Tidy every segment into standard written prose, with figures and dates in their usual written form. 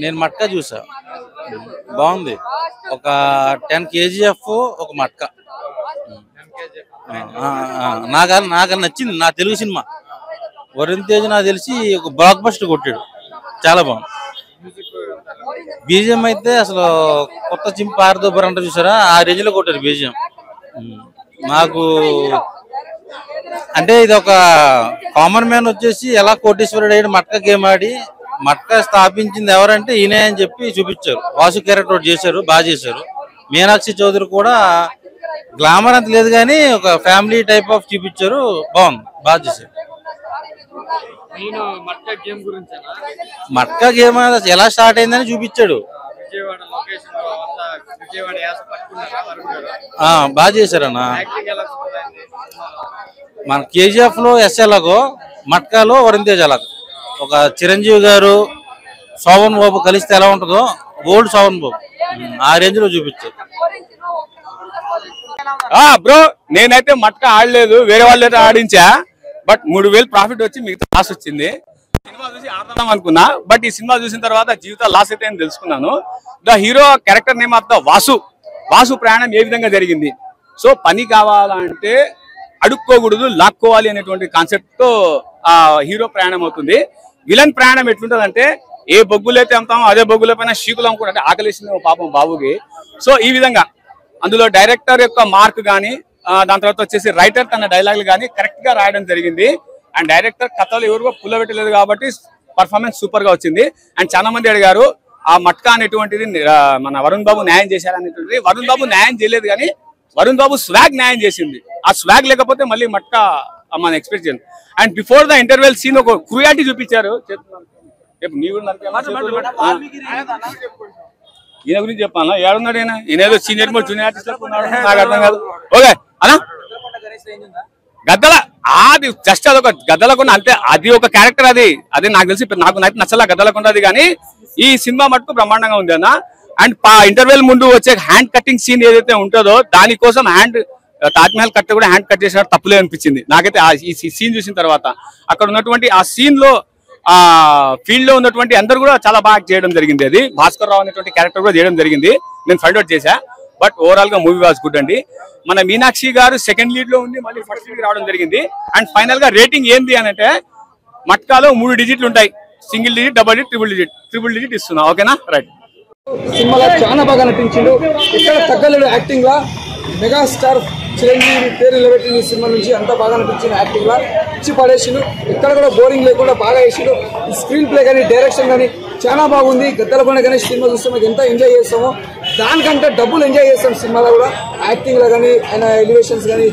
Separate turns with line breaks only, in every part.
నేను మట్కా చూసా, బాగుంది. ఒక 10 kgf ఒక మట్కా. నాకు నచ్చింది. నా తెలుగు సినిమా వరుణ్ తేజ్ నాకు తెలిసి ఒక బ్లాక్ బస్టర్ కొట్టాడు, చాలా బాగుంది. బీజిఎం అయితే అసలు కొత్త చింపి ఆరుదోబర్ అంటారు చూసారా, ఆ రేంజ్ లో కొట్టారు బీజిఎం. నాకు అంటే ఇది ఒక కామన్ మ్యాన్ వచ్చేసి ఎలా కోటీశ్వరుడు అయ్యాడు మట్కా గేమ్ ఆడి. మట్కా స్థాపించింది ఎవరంటే ఈయనే అని చెప్పి చూపించారు. వాసు క్యారెక్టర్ చేశారు, బాగా చేశారు. మీనాక్షి చౌదరి కూడా గ్లామర్ అంత లేదు కానీ ఒక ఫ్యామిలీ టైప్ ఆఫ్ చూపించారు, బాగుంది, బాగా చేశారు. మట్కా గేమ్ ఎలా స్టార్ట్ అయిందని చూపించాడు, బాగా చేశారన్న. మన కేజీఎఫ్ లో ఎస్ ఎలాగో మట్కాలో వరుణ్ తేజ్ అలాగో, ఒక చిరంజీవి గారు శోభన్ బాబు కలిస్తే ఎలా ఉంటుందో ఓల్డ్ శోభన్ బాబు ఆ రేంజ్ లో చూపించారు.
బ్రో నేనైతే మట్కా ఆడలేదు, వేరే వాళ్ళైతే ఆడించా. బట్ 3000 ప్రాఫిట్ వచ్చి మిగతా లాస్ వచ్చింది. సినిమా చూసి ఆడదాం అనుకున్నా, బట్ ఈ సినిమా చూసిన తర్వాత జీవితం లాస్ అయితే అని తెలుసుకున్నాను. The hero character name of the Vasu ప్రయాణం ఏ విధంగా జరిగింది. సో పని కావాలంటే అడుక్కోకూడదు, లాక్కోవాలి అనేటువంటి కాన్సెప్ట్ తో ఆ హీరో ప్రయాణం అవుతుంది. విలన్ ప్రయాణం ఎట్లుంటదంటే ఏ బొగ్గులైతే అమ్ముతామో అదే బొగ్గుల పైన షీకులు అమ్ముకుంటే ఆకలిస్తుంది పాపం బాబుకి. సో ఈ విధంగా అందులో డైరెక్టర్ యొక్క మార్క్ కానీ, దాని తర్వాత వచ్చేసి రైటర్ తన డైలాగులు కానీ కరెక్ట్ గా రాయడం జరిగింది. అండ్ డైరెక్టర్ కథలు ఎవరికో పుల్లబెట్టలేదు కాబట్టి పర్ఫార్మెన్స్ సూపర్ గా వచ్చింది. అండ్ చాలా మంది అడిగారు ఆ మట్కా అనేటువంటిది మన వరుణ్ బాబు న్యాయం చేశారనేటువంటిది. వరుణ్ బాబు న్యాయం చేయలేదు కానీ వరుణ్ బాబు స్వాగ్ న్యాయం చేసింది. ఆ స్వాగ్ లేకపోతే మళ్ళీ మట్కా మన ఎక్స్పెక్ట్ చేయండి. And before the interval scene ఒక క్రూయాలిటీ చూపించారు. ఈయన గురించి చెప్పాలా, ఏడున్నాడు ఈయన? ఈయనేదో సీనియర్ మోస్ట్ జూనియర్ ఆర్టిస్ట్ నాకు అర్థం కాదు. ఓకే అలా గద్దల అది జస్ట్ అదొక గద్దలకొండ అంతే, అది ఒక క్యారెక్టర్. అది నాకు తెలిసి నాకు నచ్చలా గద్దలకొండ అది. కానీ ఈ సినిమా మటుకు బ్రహ్మాండంగా ఉంది అన్న. అండ్ ఇంటర్వెల్ ముందు వచ్చే హ్యాండ్ కటింగ్ సీన్ ఏదైతే ఉంటుందో దానికోసం తాజ్ మహల్ కట్ కూడా హ్యాండ్ కట్ చేసినట్టు తప్పులే అనిపించింది నాకైతే ఈ సీన్ చూసిన తర్వాత. అక్కడ ఉన్నటువంటి ఆ సీన్ లో ఆ ఫీల్డ్ లో ఉన్నటువంటి అందరు కూడా చాలా బాగా చేయడం జరిగింది. అది భాస్కర్ రావు అనేటువంటి క్యారెక్టర్ కూడా చేయడం జరిగింది. నేను ఫైండ్ అవుట్ చేశా. బట్ ఓవరాల్ గా మూవీ వాజ్ గుడ్ అండి. మన మీనాక్షి గారు సెకండ్ లీడ్ లో ఉంది, మళ్ళీ ఫస్ట్ లీడ్ రావడం జరిగింది. అండ్ ఫైనల్ గా రేటింగ్ ఏంది అని అంటే మట్కాలో 3 డిజిట్లు ఉంటాయి, single digit, double digit, triple digit ఇస్తున్నా. ఓకేనా? రైట్.
సినిమాలో చాలా బాగా నటించిండు, ఎక్కడ తగ్గలేడు యాక్టింగ్ లా. మెగాస్టార్ చిరంజీవి పేరు నిలబెట్టిన సినిమా నుంచి అంతా బాగా నటించిన యాక్టింగ్ లా ఇచ్చి పడేసిండు. ఎక్కడ కూడా బోరింగ్ లేకుండా బాగా వేసిండు. స్క్రీన్ ప్లే కానీ డైరెక్షన్ కానీ చాలా బాగుంది. గద్దలకొండ గణేష్ సినిమా చూస్తే మనకి ఎంత ఎంజాయ్ చేస్తామో దానికంటే డబ్బులు ఎంజాయ్ చేస్తాం సినిమాలో కూడా. యాక్టింగ్ లో కానీ ఆయన ఎలివేషన్స్ కానీ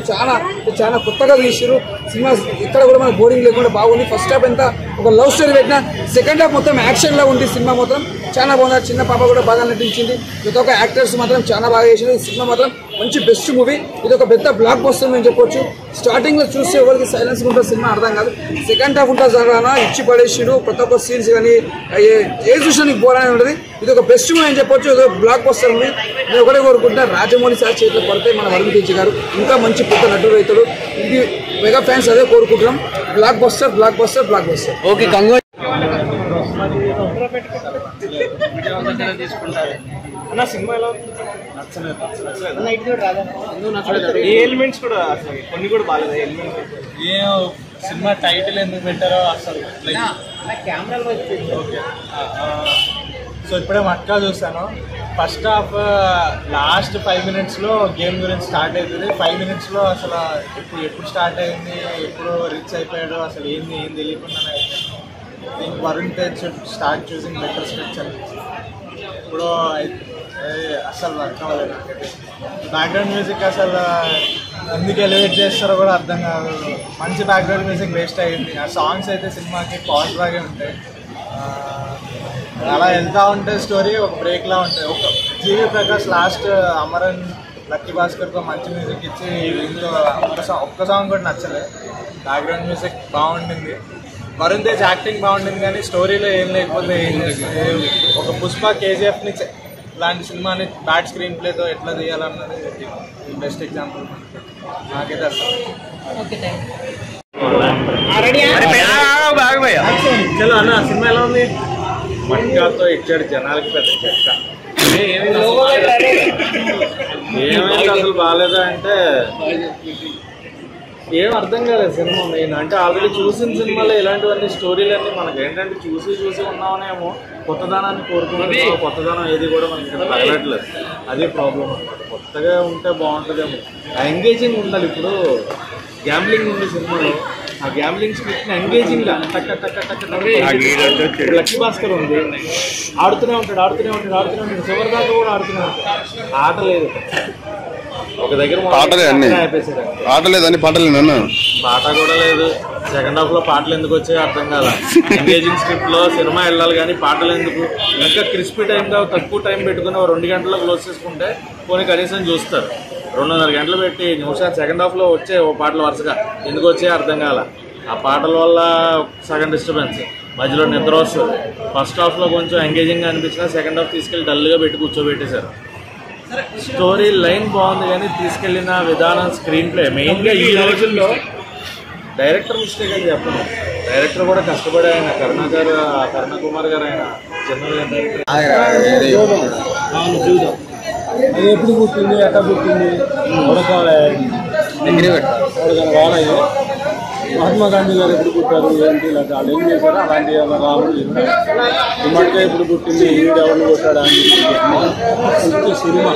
చాలా కొత్తగా తీసిరు సినిమా. ఇక్కడ కూడా మనకు బోరింగ్ లేకుండా బాగుంది. ఫస్ట్ హాఫ్ ఎంత ఒక లవ్ స్టోరీ పెట్టినా, సెకండ్ హాఫ్ మొత్తం యాక్షన్ లా ఉంది. సినిమా మొత్తం చాలా బాగుంది. చిన్న పాప కూడా బాగా నటించింది. ప్రతి ఒక్క యాక్టర్స్ మాత్రం చాలా బాగా చేసింది. సినిమా మాత్రం మంచి బెస్ట్ మూవీ. ఇది ఒక పెద్ద బ్లాక్ బస్టర్ అని చెప్పొచ్చు. స్టార్టింగ్ లో చూస్తే ఎవరికి సైలెన్స్ ఉంటుంది సినిమా అర్థం కాదు. సెకండ్ హాఫ్ ఉంటుంది జరగానా ఇచ్చి పడేసిడు. ప్రతి ఒక్క సీన్స్ కానీ ఏ చూసినా నీకు బోర్ అనేది ఉంటుంది. ఇది ఒక బెస్ట్ మూవీ అని చెప్పొచ్చు. ఇది ఒక బ్లాక్ బస్టర్ ఉంది. నేను ఒకటే కోరుకుంటున్నా, రాజమౌళి సార్ చేతిలో పడితే మన వరుణ్ తేజ్ గారు ఇంకా మంచి పెద్ద నటుడు అవుతాడు. ఇది మెగా ఫ్యాన్స్ అదే కోరుకుంటున్నాం. Block buster, block buster, block buster.
Okay,
elements కూడా కొన్ని కూడా బాగాలేదు. ఎలిమెంట్స్ సినిమా టైటిల్ ఎందుకు పెట్టారో అసలు ఓకే. సో ఇప్పుడే మట్కా చూస్తాను. ఫస్ట్ హాఫ్ లాస్ట్ 5 minutesలో గేమ్ గురించి స్టార్ట్ అవుతుంది. 5 minutesలో అసలు ఎప్పుడు స్టార్ట్ అయింది, ఎప్పుడు రీచ్ అయిపోయాడు, అసలు ఏం తెలియకుండా దీనికి Varun Tej start choosing better scripts అనిపించింది. ఇప్పుడు అసలు వర్క్ అవ్వలేదు నాకైతే. బ్యాక్గ్రౌండ్ మ్యూజిక్ అసలు ఎందుకు ఎలివేట్ చేస్తారో కూడా అర్థం కాదు. మంచి బ్యాక్గ్రౌండ్ మ్యూజిక్ వేస్ట్ అయ్యింది. ఆ సాంగ్స్ అయితే సినిమాకి పాజిటివ్ లాగే ఉంటాయి. అలా వెళ్తూ ఉంటే స్టోరీ ఒక బ్రేక్లా ఉంటుంది. ఒక జీవి ప్రకాష్ లాస్ట్ అమరన్ లక్కీ భాస్కర్తో మంచి మ్యూజిక్ ఇచ్చి ఇంట్లో ఒక్క సాంగ్ కూడా నచ్చలేదు. బ్యాక్గ్రౌండ్ మ్యూజిక్ బాగుండింది. వరుణ్ తేజ్ యాక్టింగ్ బాగుండింది కానీ స్టోరీలో ఏం లేకపోతే ఒక పుష్ప కేజీఎఫ్ని లాంటి సినిమాని బ్యాడ్ స్క్రీన్ ప్లేతో ఎట్లా తీయాలన్నది బెస్ట్ ఎగ్జాంపుల్ నాకైతే అసలు. చలో అన్న సినిమా ఎలా ఉంది? మట్కాతో ఇచ్చాడు జనాలకి పెద్ద చెక్క. ఏమైంది అసలు బాగాలేదా అంటే ఏం అర్థం కాలేదు సినిమా. నేను అంటే ఆల్రెడీ చూసిన సినిమాలో ఇలాంటివన్నీ స్టోరీలన్నీ మనకి ఏంటంటే చూసి ఉన్నామనేమో, కొత్తదనాన్ని కోరుకున్నాము. కొత్తదనం ఏది కూడా మనకి ఇక్కడ తగలట్లేదు. అదే ప్రాబ్లం అనమాట. కొత్తగా ఉంటే బాగుంటుందేమో, ఎంగేజింగ్ ఉండాలి. ఇప్పుడు గ్యాంబ్లింగ్ ఉంది సినిమాలో, ఆ గ్యాంబ్లింగ్ స్క్రిప్ట్ ఎంగేజింగ్ గా టక్ టక్ టక్ టక్. లక్కీ భాస్కర్ ఉంది, ఆడుతూనే ఉంటాడు. చివరి దాకా కూడా ఆడుతూనే ఉంటాడు. ఆట లేదు ఒక దగ్గర, పాట కూడా లేదు. సెకండ్ హాఫ్ లో పాటలు ఎందుకు వచ్చాయో అర్థం కాల. ఎంగేజింగ్ స్క్రిప్ట్ లో సినిమా వెళ్ళాలి కానీ పాటలు ఎందుకు? ఇంకా క్రిస్పీ టైం గా తక్కువ టైం పెట్టుకుని 2 గంటల్లో క్లోజ్ చేసుకుంటే పోనీ కనీసం చూస్తారు. 2.5 గంటలు పెట్టి నిమిషాలు సెకండ్ హాఫ్ లో వచ్చే పాటలు వరుసగా ఎందుకు వచ్చాయో అర్థం కాల. ఆ పాటల వల్ల సగం డిస్టర్బెన్స్, మధ్యలో నిద్ర వస్తుంది. ఫస్ట్ హాఫ్ లో కొంచెం ఎంగేజింగ్ గా అనిపించినా సెకండ్ హాఫ్ తీసుకెళ్లి డల్ గా పెట్టి కూర్చోబెట్టేశారు. స్టోరీ లైన్ బాగుంది కానీ తీసుకెళ్లిన విధానం, స్క్రీన్ ప్లే మెయిన్ గా ఈ రోజుల్లో డైరెక్టర్ మిస్టేక్ అని చెప్పను. డైరెక్టర్ కూడా కష్టపడి ఆయన కరుణ కుమార్ గారు ఆయన చూద్దాం. అది ఎప్పుడు పుట్టింది, ఎట్లా పుట్టింది, వాళ్ళయ్య మహాత్మా గాంధీ గారు ఎప్పుడు పుట్టారు ఏంటి, ఇలా వాళ్ళు ఏం చేశారు అలాంటి రాముడు మటుగా ఎప్పుడు పుట్టింది, ఈవిడ ఎవరిని కొట్టాడు అని సినిమా.